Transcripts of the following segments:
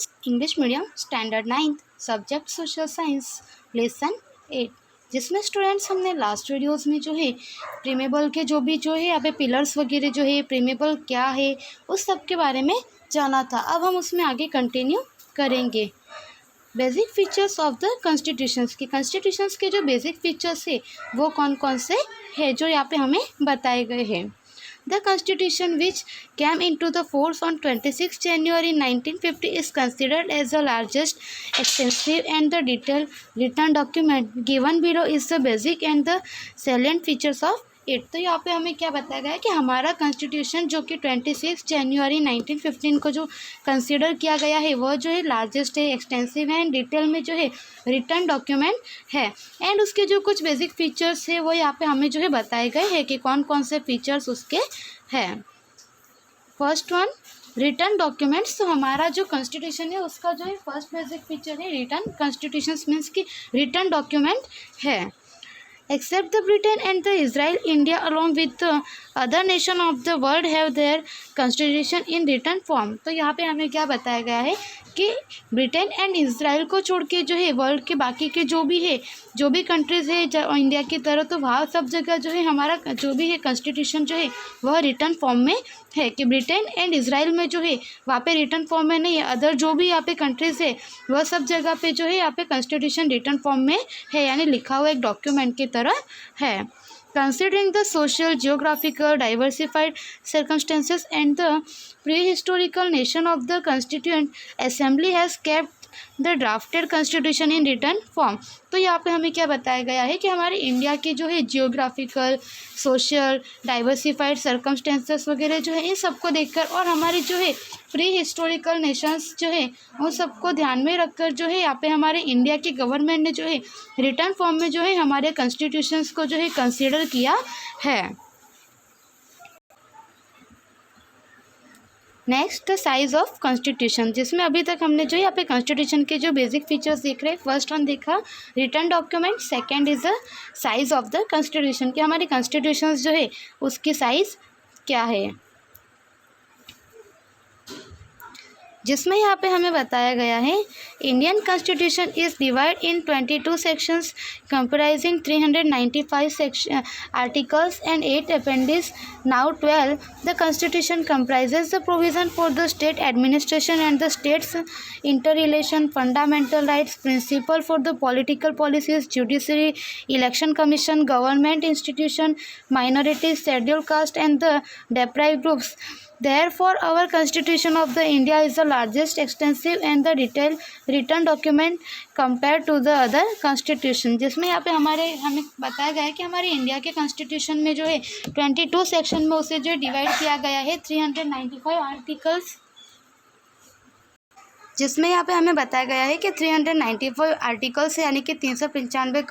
Students, English medium standard 9th subject social science lesson 8, जिसमें students हमने last videos में जो है प्रीमेबल के जो है यहाँ पे पिलर्स वगैरह जो है प्रीमेबल क्या है उस सब के बारे में जाना था। अब हम उसमें आगे कंटिन्यू करेंगे। Basic features of the constitutions के जो बेसिक फीचर्स है वो कौन कौन से है जो यहाँ पे हमें बताए गए हैं। The Constitution, which came into the force on 26 January 1950, is considered as the largest, extensive and the detailed written document. Given below is the basic and the salient features of it. तो यहाँ पे हमें क्या बताया गया है कि हमारा कॉन्स्टिट्यूशन जो कि 26 जनवरी 1915 को जो कंसिडर किया गया है वह जो है लार्जेस्ट है, एक्सटेंसिव है एंड डिटेल में जो है रिटर्न डॉक्यूमेंट है। एंड उसके जो कुछ बेसिक फीचर्स है वो यहाँ पे हमें जो है बताए गए हैं कि कौन कौन से फीचर्स उसके हैं। First one, return documents. तो हमारा जो कॉन्स्टिट्यूशन है उसका जो है फर्स्ट बेसिक फीचर है रिटर्न। कॉन्स्टिट्यूशन मीन्स कि रिटर्न डॉक्यूमेंट है। Except the Britain and the Israel, India along with the other nation of the world have their constitution in written form. तो यहाँ पे हमें क्या बताया गया है कि ब्रिटेन एंड इसराइल को छोड़ के जो है वर्ल्ड के बाकी के जो भी कंट्रीज़ है इंडिया की तरह, तो वहाँ सब जगह जो है हमारा जो भी है कॉन्स्टिट्यूशन जो है वह रिटर्न फॉर्म में है। कि ब्रिटेन एंड इसराइल में जो है वहाँ पे रिटर्न फॉर्म में नहीं है, अदर जो भी यहाँ पे कंट्रीज़ है वह सब जगह पे जो है यहाँ पे कॉन्स्टिट्यूशन रिटर्न फॉर्म में है, यानी लिखा हुआ एक डॉक्यूमेंट की तरह है। Considering the social, geographical, diversified circumstances and the prehistorical nation of the Constituent Assembly has kept the drafted constitution in written form. तो यहाँ पे हमें क्या बताया गया है कि हमारे इंडिया के जो है जियोग्राफिकल, सोशल, डाइवर्सिफाइड सर्कमस्टेंसेस वगैरह जो है इन सबको देखकर और हमारे जो है प्री हिस्टोरिकल नेशंस जो है उन सबको ध्यान में रखकर जो है यहाँ पे हमारे इंडिया की गवर्नमेंट ने जो है रिटर्न फॉर्म में जो है हमारे कॉन्स्टिट्यूशंस को जो है कंसीडर किया है। Next, the size of constitution, जिसमें अभी तक हमने जो यहाँ पे कॉन्स्टिट्यूशन के जो बेसिक फीचर्स देख रहे हैं, फर्स्ट वन देखा return document, second is the size of the constitution कि हमारी कॉन्स्टिट्यूशन जो है उसकी साइज़ क्या है, जिसमें यहाँ पे हमें बताया गया है Indian constitution is divide in 22 sections comprising 395 section articles and 8 appendices. Now 12 the constitution comprises the provision for the state administration and the states inter relation, fundamental rights, principle for the political policies, judiciary, election commission, government institution, minorities, schedule caste and the deprived groups. Therefore, our Constitution of the India is the largest, extensive and the detailed written document compared to the other constitution. जिसमें यहाँ पे हमें बताया गया है कि हमारे India के कॉन्स्टिट्यूशन में जो है 22 सेक्शन में उसे जो डिवाइड किया गया है 395 आर्टिकल्स, जिसमें यहाँ पे हमें बताया गया है कि 395 आर्टिकल्स है यानी कि 395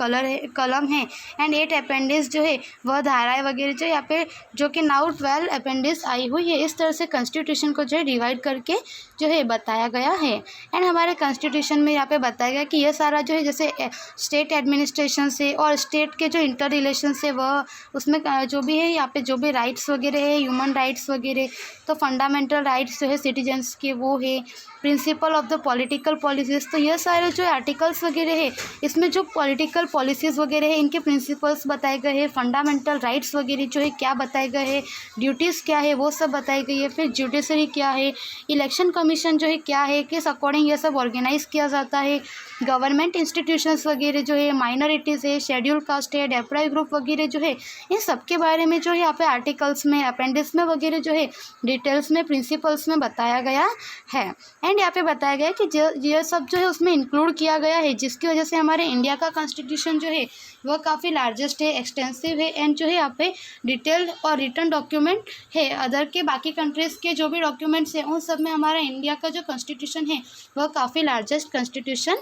कलम है एंड 8 अपेंडिस जो है वह धाराएं वगैरह जो यहाँ पे जो कि नाउ 12 अपेंडिस आई हुई है। इस तरह से कॉन्स्टिट्यूशन को जो है डिवाइड करके जो है बताया गया है। एंड हमारे कॉन्स्टिट्यूशन में यहाँ पे बताया गया कि यह सारा जो है जैसे स्टेट एडमिनिस्ट्रेशन से और स्टेट के जो इंटर रिलेशन से वह उसमें जो भी है यहाँ पे जो भी राइट्स वगैरह है, ह्यूमन राइट्स वगैरह, तो फंडामेंटल राइट्स जो है सिटीजन्स के वो है, principle of the political policies, तो ये सारे जो आर्टिकल्स वगैरह है इसमें जो पॉलिटिकल पॉलिसीज़ वगैरह है इनके प्रिंसिपल्स बताए गए हैं, फंडामेंटल राइट्स वगैरह जो है क्या बताए गए हैं, ड्यूटीज़ क्या है वो सब बताई गई है, फिर जुडिशरी क्या है, इलेक्शन कमीशन जो है क्या है, किस अकॉर्डिंग ये सब ऑर्गेनाइज किया जाता है, गवर्नमेंट इंस्टीट्यूशंस वगैरह जो है, माइनॉरिटीज़ है, शेड्यूल कास्ट है, डेप्राइव ग्रुप वगैरह जो है इन सब के बारे में जो है यहाँ पे आर्टिकल्स में, अपेंडिक्स में वगैरह जो है डिटेल्स में, प्रिंसिपल्स में बताया गया है। एंड यहाँ पे बताया गया है कि ये सब जो है उसमें इंक्लूड किया गया है, जिसकी वजह से हमारे इंडिया का कॉन्स्टिट्यूशन जो है वह काफ़ी लार्जेस्ट है, एक्सटेंसिव है एंड जो है यहाँ पे डिटेल्ड और रिटर्न डॉक्यूमेंट है। अदर के बाकी कंट्रीज़ के जो भी डॉक्यूमेंट्स हैं उन सब में हमारा इंडिया का जो कॉन्स्टिट्यूशन है वह काफ़ी लार्जेस्ट कॉन्स्टिट्यूशन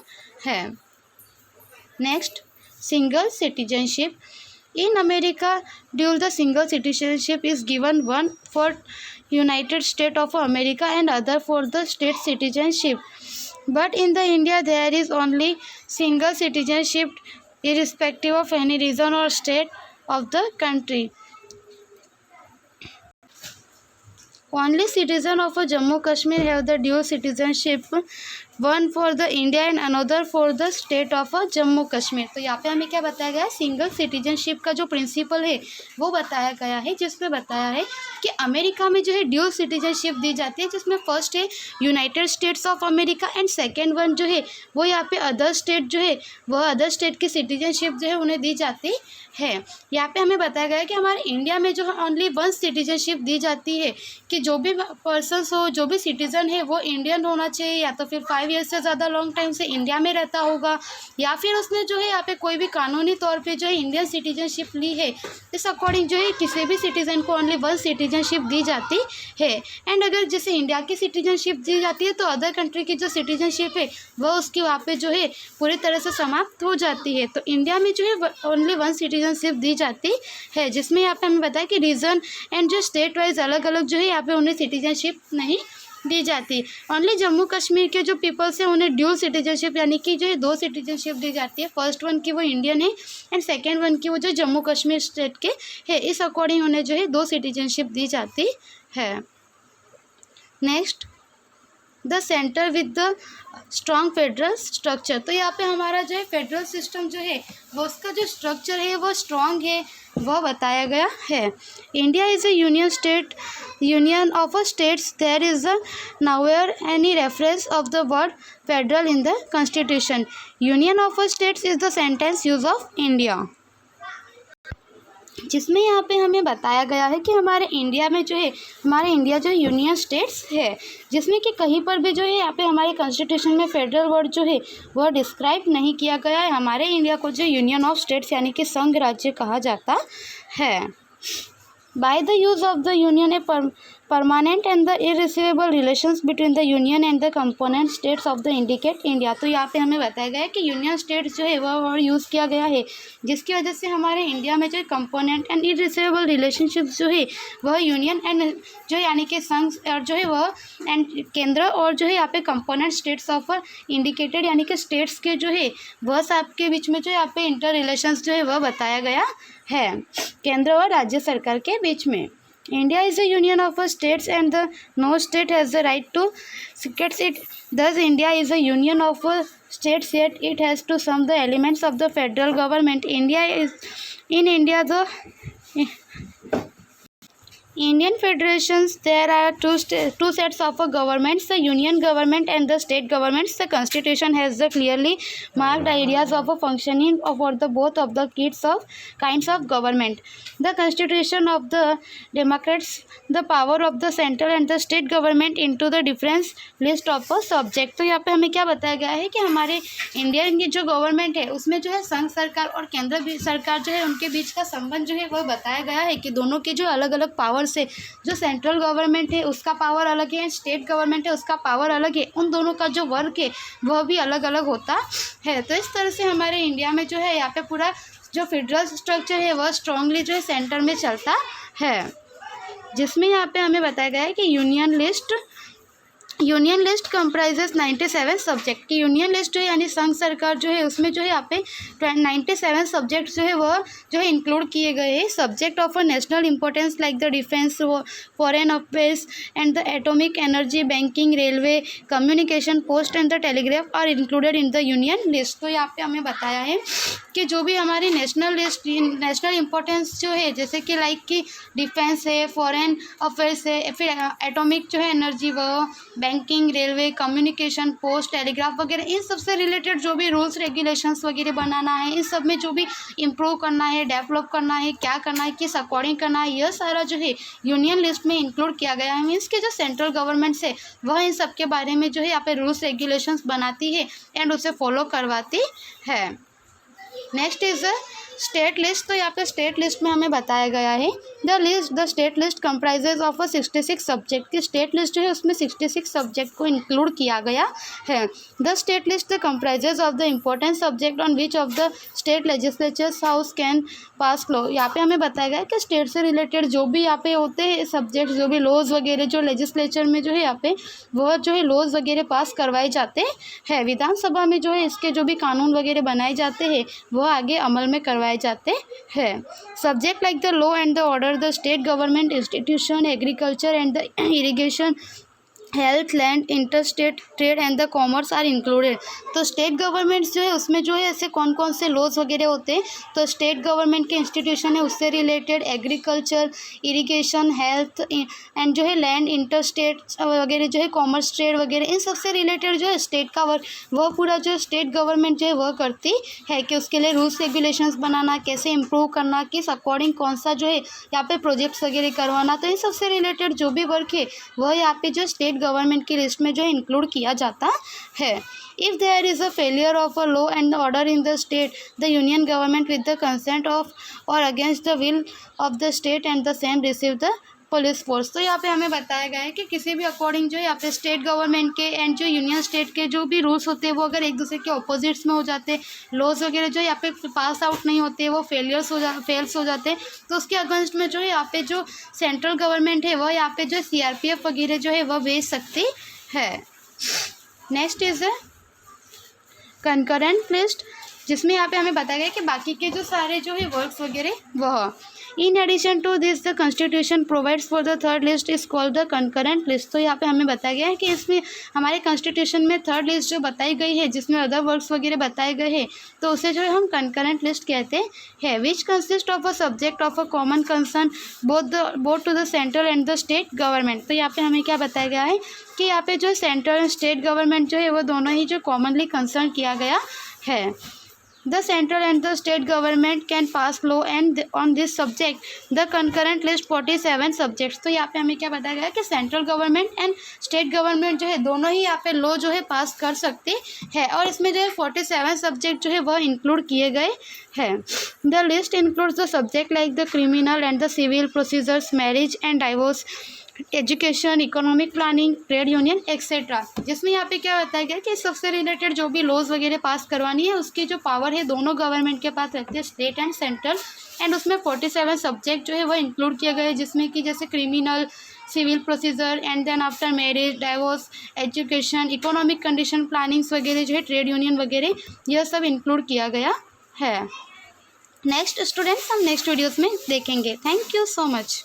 है। Next, single citizenship. In America, dual the single citizenship is given, one for United States of America and other for the state citizenship. But in the India, there is only single citizenship irrespective of any region or state of the country. Only citizen of a Jammu Kashmir have the dual citizenship, one for the India and another for the state of Jammu Kashmir. तो यहाँ पे हमें क्या बताया गया है, single citizenship का जो प्रिंसिपल है वो बताया गया है, जिसमें बताया है कि अमेरिका में जो है ड्यूल सिटीजनशिप दी जाती है, जिसमें फर्स्ट है United states of America and second one जो है वो यहाँ पे अदर स्टेट जो है वह अदर स्टेट की सिटीजनशिप जो है उन्हें दी जाती है। यहाँ पे हमें बताया गया है कि हमारे इंडिया में जो है ओनली वन सिटीजनशिप दी जाती है, कि जो भी पर्सन्स हो, जो भी सिटीज़न है वो इंडियन होना चाहिए, या तो फिर 5 ईयर्स से ज़्यादा लॉन्ग टाइम से इंडिया में रहता होगा, या फिर उसने जो है यहाँ पे कोई भी कानूनी तौर पे जो है इंडियन सिटीजनशिप ली है। इस अकॉर्डिंग जो है किसी भी सिटीज़न को ओनली वन सिटीजनशिप दी जाती है। एंड अगर जैसे इंडिया की सिटीजनशिप दी जाती है तो अदर कंट्री की जो सिटीजनशिप है वह उसकी वहाँ पे जो है पूरी तरह से समाप्त हो जाती है। तो इंडिया में जो है ओनली वन सिटीजनशिप दी जाती है, जिसमें यहाँ पे हमें बताया कि रीजन एंड जो स्टेट वाइज अलग अलग जो है यहाँ पे उन्हें सिटीजनशिप नहीं दी जाती। ओनली जम्मू कश्मीर के जो पीपल्स हैं उन्हें ड्यूल सिटीजनशिप यानी कि जो है 2 सिटीजनशिप दी जाती है। फर्स्ट वन की वो इंडियन है एंड सेकेंड वन की वो जो जम्मू कश्मीर स्टेट के है, इस अकॉर्डिंग उन्हें जो है 2 सिटीजनशिप दी जाती है। Next, the centre with the strong federal structure. तो यहाँ पे हमारा जो है फेडरल सिस्टम जो है वो उसका जो स्ट्रक्चर है वो स्ट्रॉन्ग है, वह बताया गया है। India is a union of a states, there is a nowhere any reference of the word federal in the constitution. Union of a states is the sentence use of India, जिसमें यहाँ पे हमें बताया गया है कि हमारे इंडिया में जो है हमारे इंडिया जो यूनियन स्टेट्स है, जिसमें कि कहीं पर भी जो है यहाँ पे हमारे कॉन्स्टिट्यूशन में फेडरल वर्ड जो है वह डिस्क्राइब नहीं किया गया है। हमारे इंडिया को जो यूनियन ऑफ स्टेट्स यानी कि संघ राज्य कहा जाता है। By the use of the union a permanent and the irreversible relations between the union and the component states of the indicate India. तो यहाँ पे हमें बताया गया है कि यूनियन स्टेट्स जो है वह वर्ड यूज़ किया गया है, जिसकी वजह से हमारे इंडिया में जो कंपोनेंट एंड इरिसिवेबल रिलेशनशिप जो है वह यूनियन एंड जो यानी कि संघ और जो है वह एंड केंद्र और जो है यहाँ पे कंपोनेंट स्टेट्स ऑफ इंडिकेटेड यानी कि स्टेट्स के जो है वह सब के बीच में जो यहाँ पे इंटर रिलेशंस जो है वह बताया गया है, केंद्र और राज्य सरकार के बीच में। India is a union of states and no state has the right to secede it. Thus, India is a union of states, yet it has to some the elements of the federal government. India the Indian federations, there are two sets of governments, the union government and the state governments. The constitution has the clearly marked areas of functioning for the both of the kinds of government. The constitution of the democrats the power of the central and the state government into the different list of a subject. तो यहाँ पे हमें क्या बताया गया है कि हमारे इंडिया की जो गवर्नमेंट है उसमें जो है संघ सरकार और केंद्र सरकार जो है उनके बीच का संबंध जो है वह बताया गया है कि दोनों के जो अलग अलग पावर से जो सेंट्रल गवर्नमेंट है उसका पावर अलग है, स्टेट गवर्नमेंट है उसका पावर अलग है, उन दोनों का जो वर्क है वह भी अलग अलग होता है। तो इस तरह से हमारे इंडिया में जो है यहाँ पे पूरा जो फेडरल स्ट्रक्चर है वह स्ट्रांगली जो है सेंटर में चलता है, जिसमें यहाँ पे हमें बताया गया है कि यूनियन लिस्ट कंप्राइजेस 97 सब्जेक्ट की। यूनियन लिस्ट जो है यानी संघ सरकार जो है उसमें जो है यहाँ पे 97 सब्जेक्ट जो है वह जो है इंक्लूड किए गए हैं। Subject of national importance like the defence, foreign affairs and the atomic energy, banking, railway, communication, post and the telegraph are included in the union list. तो यहाँ पे हमें बताया है कि जो भी हमारी नेशनल इंपॉर्टेंस जो है जैसे कि लाइक कि डिफेंस है, फॉरेन अफेयर्स है, फिर एटॉमिक जो है एनर्जी, वह banking, railway, communication, post, telegraph वगैरह, इन सब से रिलेटेड जो भी रूल्स रेगुलेशंस वगैरह बनाना है, इन सब में जो भी इम्प्रूव करना है, डेवलप करना है, क्या करना है, किस अकॉर्डिंग करना है, यह सारा जो है यूनियन लिस्ट में इंक्लूड किया गया है। मीन्स कि जो सेंट्रल गवर्नमेंट है वह इन सब के बारे में जो है यहाँ पे रूल्स रेगुलेशंस बनाती है एंड उसे फॉलो करवाती है। Next is state list. तो यहाँ पे स्टेट लिस्ट में हमें बताया गया है the state list comprises of 66 subject की। स्टेट लिस्ट जो है उसमें 66 सब्जेक्ट को इंक्लूड किया गया है। The state list comprises of the important subject on which of the state legislatures house can pass law. यहाँ पे हमें बताया गया है कि स्टेट से रिलेटेड जो भी यहाँ पे होते हैं सब्जेक्ट, जो भी लॉज वगैरह जो लेजिस्लेचर में जो है यहाँ पे वह जो है लॉज वगैरह पास करवाए जाते हैं। विधानसभा में जो है इसके जो भी कानून वगैरह बनाए जाते हैं वह आगे अमल में करवाए करवाए जाते हैं। Subject like the law and the order, the state government institution, agriculture and the irrigation, health, land, interstate trade and the commerce are included. तो स्टेट गवर्नमेंट्स जो है उसमें जो है ऐसे कौन कौन से लॉज वगैरह होते हैं, तो स्टेट गवर्नमेंट के इंस्टीट्यूशन है उससे related, agriculture, irrigation, health and जो है लैंड, इंटरस्टेट वगैरह जो है, कॉमर्स, ट्रेड वगैरह, इन सबसे रिलेटेड जो है स्टेट का वर्क वह पूरा जो स्टेट गवर्नमेंट जो है वह करती है कि उसके लिए रूल्स रेगुलेशंस बनाना, कैसे इम्प्रूव करना, किस अकॉर्डिंग कौन सा जो है यहाँ पे प्रोजेक्ट्स वगैरह करवाना। तो इन सबसे रिलेटेड जो भी वर्क है वह यहाँ पे जो स्टेट गवर्नमेंट की लिस्ट में जो है इंक्लूड किया जाता है। If there is a failure of a law and order in the state, the union government with the consent of or against the will of the state and the same receive the police force. तो यहाँ पे हमें बताया गया है कि किसी भी अकॉर्डिंग जो है यहाँ पे स्टेट गवर्नमेंट के एंड जो यूनियन स्टेट के जो भी रूल्स होते हैं वो अगर एक दूसरे के ऑपोजिट्स में हो जाते हैं, लॉज वगैरह जो यहाँ पे पास आउट नहीं होते, वो फेल्स हो जाते हैं, तो उसके अगेंस्ट में जो है यहाँ पे जो सेंट्रल गवर्नमेंट है वह यहाँ पे जो CRPF वगैरह जो है वह भेज सकती है। नेक्स्ट इज कंकरेंट लिस्ट, जिसमें यहाँ पे हमें बताया गया कि बाकी के जो सारे जो है वर्क्स वगैरह वह in addition to this the constitution provides for the third list is called the concurrent list. तो यहाँ पे हमें बताया गया है कि इसमें हमारे कॉन्स्टिट्यूशन में थर्ड लिस्ट जो बताई गई है जिसमें अदर वर्क्स वगैरह बताए गए हैं तो उसे जो है हम कंकरेंट लिस्ट कहते हैं। Which consist of a subject of a common concern both to the central and the state government. तो यहाँ पे हमें क्या बताया गया है कि यहाँ पे जो सेंट्रल एंड स्टेट गवर्नमेंट जो है वो दोनों ही जो कॉमनली कंसर्न किया गया है। The central and the state government can pass law and on this subject the concurrent list 47 subjects। तो यहाँ पे हमें क्या बताया गया कि central government and state government जो है दोनों ही यहाँ पे लॉ जो है पास कर सकते हैं और इसमें जो है 47 सब्जेक्ट जो है वह इंक्लूड किए गए हैं। The list includes the subject like the criminal and the civil procedures, marriage and divorce, education, economic planning, trade union etcetera. जिसमें यहाँ पे क्या बताया गया कि सबसे रिलेटेड जो भी लॉज वगैरह पास करवानी है उसकी जो पावर है दोनों गवर्नमेंट के पास रहती है, स्टेट एंड सेंट्रल, एंड उसमें 47 सब्जेक्ट जो है वह इंक्लूड किए गए जिसमें कि जैसे criminal, civil procedure and then after marriage, divorce, education, economic condition plannings वगैरह जो है, ट्रेड यूनियन वगैरह, यह सब इंक्लूड किया गया है। नेक्स्ट स्टूडेंट्स हम नेक्स्ट वीडियोज़ में देखेंगे। Thank you so much.